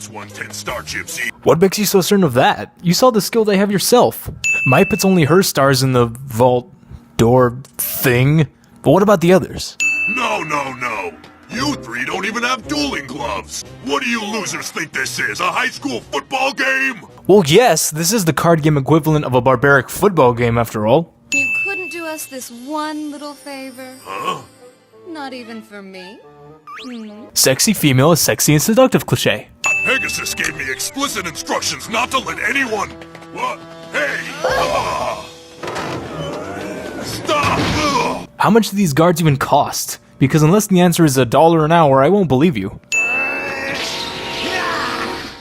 one 10-star gypsy. What makes you so certain of that? You saw the skill they have yourself. Mai puts only her stars in the vault door thing. But what about the others? No. You three don't even have dueling gloves. What do you losers think this is, a high school football game? Well, yes, this is the card game equivalent of a barbaric football game after all. You couldn't do us this one little favor? Huh? Not even for me? Sexy female is sexy and seductive cliché. Pegasus gave me explicit instructions not to let anyone... What? Hey! Stop! Ugh. How much do these guards even cost? Because unless the answer is $1 an hour, I won't believe you.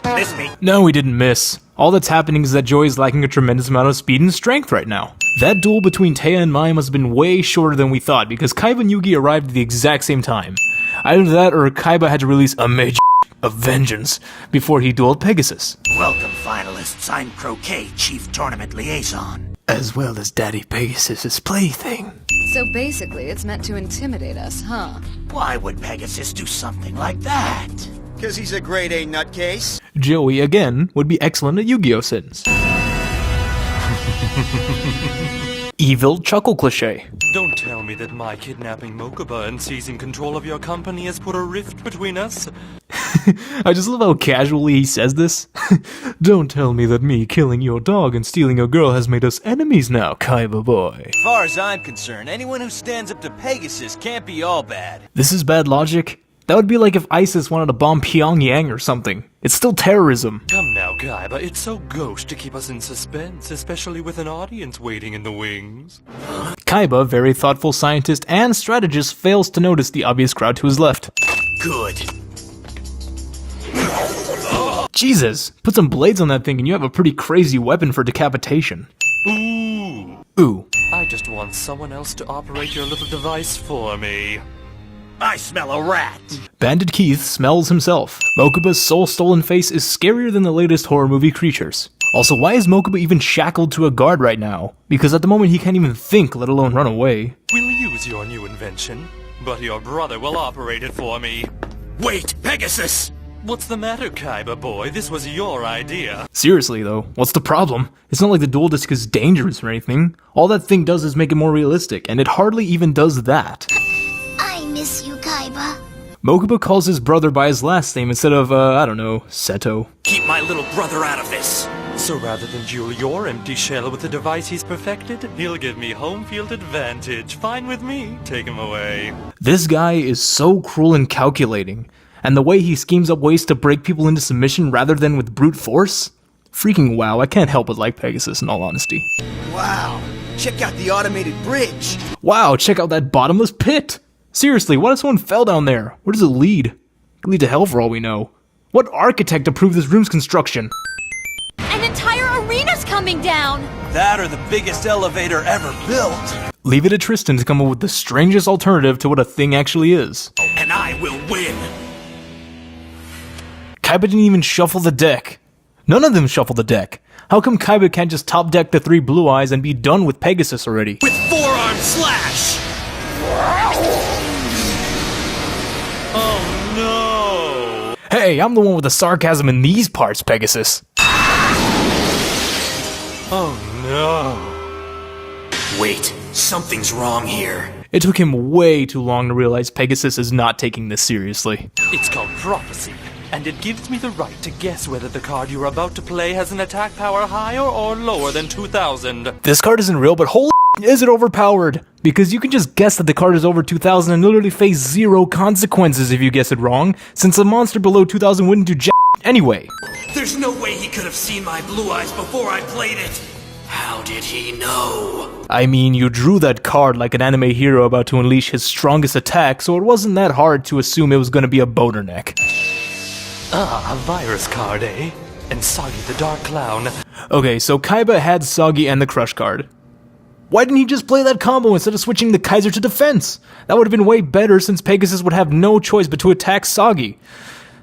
Miss me. No, we didn't miss. All that's happening is that Joy is lacking a tremendous amount of speed and strength right now. That duel between Taya and Mai must have been way shorter than we thought because Kaiba and Yugi arrived at the exact same time. Either that or Kaiba had to release a major of vengeance before he dueled Pegasus. Welcome, finalists. I'm Croquet, Chief Tournament Liaison. As well as Daddy Pegasus's plaything. So basically, it's meant to intimidate us, huh? Why would Pegasus do something like that? Cause he's a grade A nutcase. Joey, again, would be excellent at Yu-Gi-Oh! Sins. Evil chuckle cliché. Don't tell me that my kidnapping Mokuba and seizing control of your company has put a rift between us. I just love how casually he says this. Don't tell me that me killing your dog and stealing your girl has made us enemies now, Kaiba boy. As far as I'm concerned, anyone who stands up to Pegasus can't be all bad. This is bad logic. That would be like if ISIS wanted to bomb Pyongyang or something. It's still terrorism. Come now, Kaiba, it's so gauche to keep us in suspense, especially with an audience waiting in the wings. Kaiba, very thoughtful scientist and strategist, fails to notice the obvious crowd to his left. Good. Jesus, put some blades on that thing and you have a pretty crazy weapon for decapitation. Ooh. I just want someone else to operate your little device for me. I smell a rat. Bandit Keith smells himself. Mokuba's soul-stolen face is scarier than the latest horror movie creatures. Also, why is Mokuba even shackled to a guard right now? Because at the moment he can't even think, let alone run away. We'll use your new invention, but your brother will operate it for me. Wait, Pegasus! What's the matter, Kaiba boy? This was your idea. Seriously though, what's the problem? It's not like the dual disc is dangerous or anything. All that thing does is make it more realistic, and it hardly even does that. I miss you, Kaiba. Mokuba calls his brother by his last name instead of, I don't know, Seto. Keep my little brother out of this. So rather than duel your empty shell with the device he's perfected, he'll give me home field advantage. Fine with me. Take him away. This guy is so cruel and calculating, and the way he schemes up ways to break people into submission rather than with brute force? Freaking wow, I can't help but like Pegasus in all honesty. Wow, check out the automated bridge. Wow, check out that bottomless pit! Seriously, what if someone fell down there? Where does it lead? It could lead to hell for all we know. What architect approved this room's construction? An entire arena's coming down! That or the biggest elevator ever built. Leave it to Tristan to come up with the strangest alternative to what a thing actually is. And I will win. Kaiba didn't even shuffle the deck. None of them shuffled the deck. How come Kaiba can't just top deck the 3 blue eyes and be done with Pegasus already? With forearm slash! Oh no! Hey, I'm the one with the sarcasm in these parts, Pegasus. Oh no! Wait, something's wrong here. It took him way too long to realize Pegasus is not taking this seriously. It's called prophecy, and it gives me the right to guess whether the card you're about to play has an attack power higher or lower than 2000. This card isn't real, but holy is it overpowered? Because you can just guess that the card is over 2000 and literally face 0 consequences if you guess it wrong, since a monster below 2000 wouldn't do jack anyway. There's no way he could have seen my blue eyes before I played it. How did he know? I mean, you drew that card like an anime hero about to unleash his strongest attack, so it wasn't that hard to assume it was gonna be a boner neck. Ah, a virus card, eh? And Soggy the Dark Clown. Okay, so Kaiba had Soggy and the Crush card. Why didn't he just play that combo instead of switching the Kaiser to defense? That would have been way better since Pegasus would have no choice but to attack Soggy.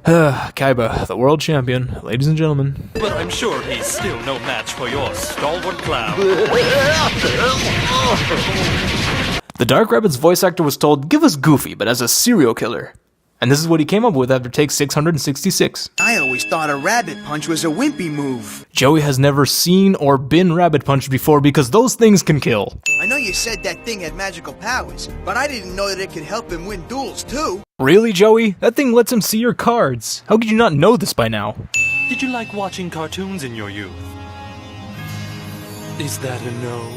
Kaiba, the world champion, ladies and gentlemen. But I'm sure he's still no match for your stalwart clown. The Dark Rabbit's voice actor was told, give us Goofy, but as a serial killer. And this is what he came up with after take 666. I always thought a rabbit punch was a wimpy move. Joey has never seen or been rabbit punched before because those things can kill. I know you said that thing had magical powers, but I didn't know that it could help him win duels too. Really, Joey? That thing lets him see your cards. How could you not know this by now? Did you like watching cartoons in your youth? Is that a no?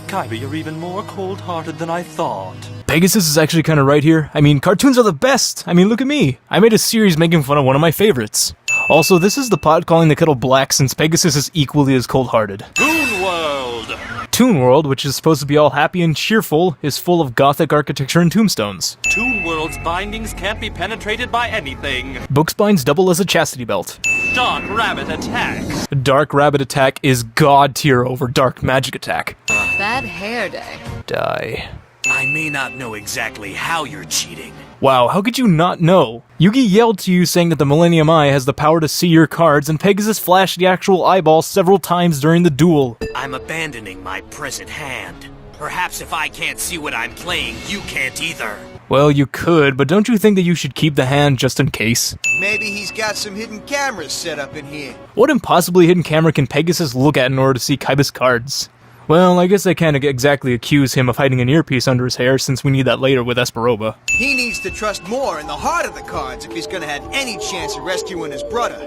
Kaiba, you're even more cold-hearted than I thought. Pegasus is actually kind of right here. I mean, cartoons are the best. I mean, look at me. I made a series making fun of one of my favorites. Also, this is the pot calling the kettle black since Pegasus is equally as cold-hearted. Toon World! Toon World, which is supposed to be all happy and cheerful, is full of gothic architecture and tombstones. Toon World's bindings can't be penetrated by anything. Book spines double as a chastity belt. Dark Rabbit Attack! Dark Rabbit Attack is god tier over Dark Magic Attack. Bad hair day. Die. I may not know exactly how you're cheating. Wow, how could you not know? Yugi yelled to you saying that the Millennium Eye has the power to see your cards, and Pegasus flashed the actual eyeball several times during the duel. I'm abandoning my present hand. Perhaps if I can't see what I'm playing, you can't either. Well, you could, but don't you think that you should keep the hand just in case? Maybe he's got some hidden cameras set up in here. What impossibly hidden camera can Pegasus look at in order to see Kaiba's cards? Well, I guess I can't exactly accuse him of hiding an earpiece under his hair since we need that later with Esperoba. He needs to trust more in the heart of the cards if he's gonna have any chance of rescuing his brother.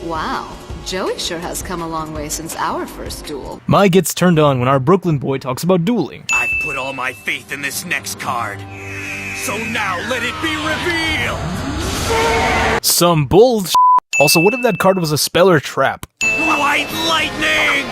Wow, Joey sure has come a long way since our first duel. My gets turned on when our Brooklyn boy talks about dueling. I've put all my faith in this next card. So now let it be revealed! Some bullshit. Also, what if that card was a spell or trap? White Lightning!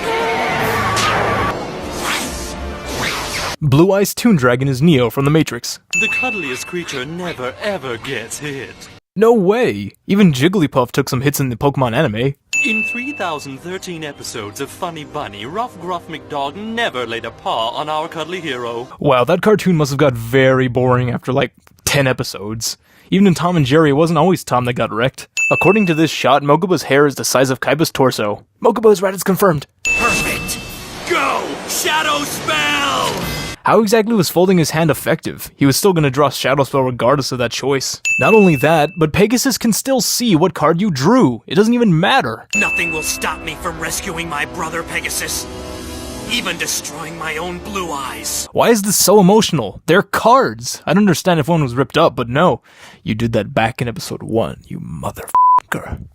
Blue Eyes Toon Dragon is Neo from The Matrix. The cuddliest creature never ever gets hit. No way! Even Jigglypuff took some hits in the Pokemon anime. In 3,013 episodes of Funny Bunny, Rough Gruff McDog never laid a paw on our cuddly hero. Wow, that cartoon must have got very boring after like 10 episodes. Even in Tom and Jerry, it wasn't always Tom that got wrecked. According to this shot, Mokuba's hair is the size of Kaiba's torso. Mokuba is right, it's confirmed. Perfect! Go! Shadow Spell! How exactly was folding his hand effective? He was still gonna draw Shadow Spell regardless of that choice. Not only that, but Pegasus can still see what card you drew. It doesn't even matter. Nothing will stop me from rescuing my brother Pegasus. Even destroying my own blue eyes. Why is this so emotional? They're cards. I'd understand if one was ripped up, but no. You did that back in episode 1, you motherfucker.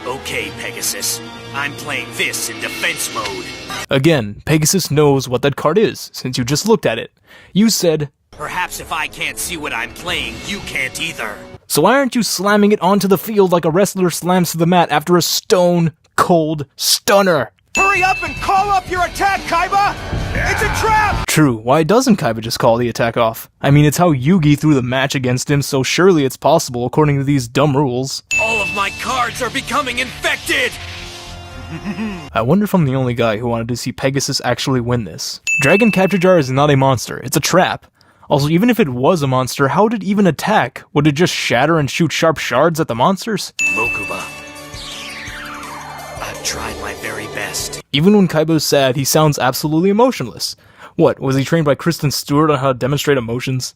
Okay, Pegasus. I'm playing this in defense mode. Again, Pegasus knows what that card is, since you just looked at it. You said, Perhaps if I can't see what I'm playing, you can't either. so why aren't you slamming it onto the field like a wrestler slams to the mat after a stone-cold stunner? Hurry up and call up your attack, Kaiba! It's a trap! True, why doesn't Kaiba just call the attack off? I mean, it's how Yugi threw the match against him, so surely it's possible according to these dumb rules. All of my cards are becoming infected! I wonder if I'm the only guy who wanted to see Pegasus actually win this. Dragon Capture Jar is not a monster, it's a trap. Also, even if it was a monster, how would it even attack? Would it just shatter and shoot sharp shards at the monsters? Mokuba. I've tried my very best. Even when Kaiba's sad, he sounds absolutely emotionless. What, was he trained by Kristen Stewart on how to demonstrate emotions?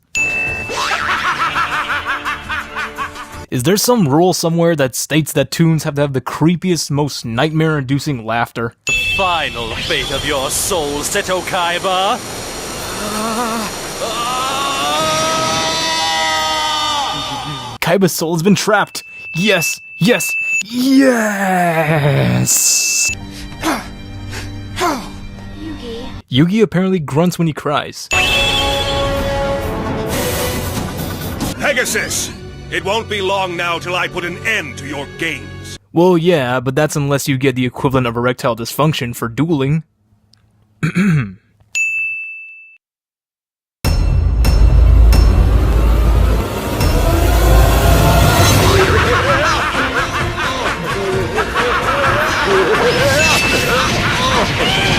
Is there some rule somewhere that states that toons have to have the creepiest, most nightmare-inducing laughter? The final fate of your soul, Seto Kaiba! Kaiba's soul has been trapped! Yes! Yes! Yes! Yugi apparently grunts when he cries. Pegasus! It won't be long now till I put an end to your games. Well, yeah, but that's unless you get the equivalent of erectile dysfunction for dueling.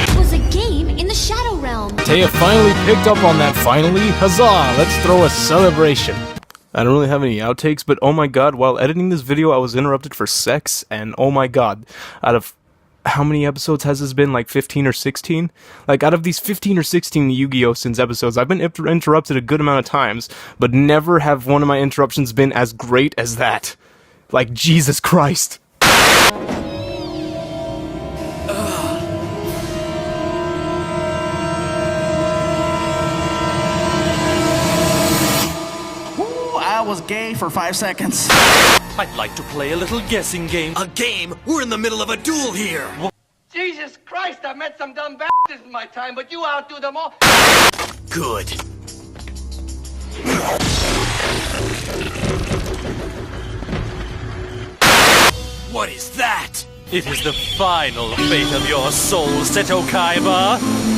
It was a game in the Shadow Realm. Taya finally picked up on that finally. Huzzah! Let's throw a celebration. I don't really have any outtakes, but oh my god, while editing this video I was interrupted for sex, and oh my god, out of how many episodes has this been? Like 15 or 16? Like, out of these 15 or 16 Yu-Gi-Oh! Since episodes, I've been interrupted a good amount of times, but never have one of my interruptions been as great as that. Like, Jesus Christ. I was gay for 5 seconds. I'd like to play a little guessing game. A game? We're in the middle of a duel here. Jesus Christ, I've met some dumb bastards in my time, but you outdo them all. Good. What is that? It is the final fate of your soul, Seto Kaiba.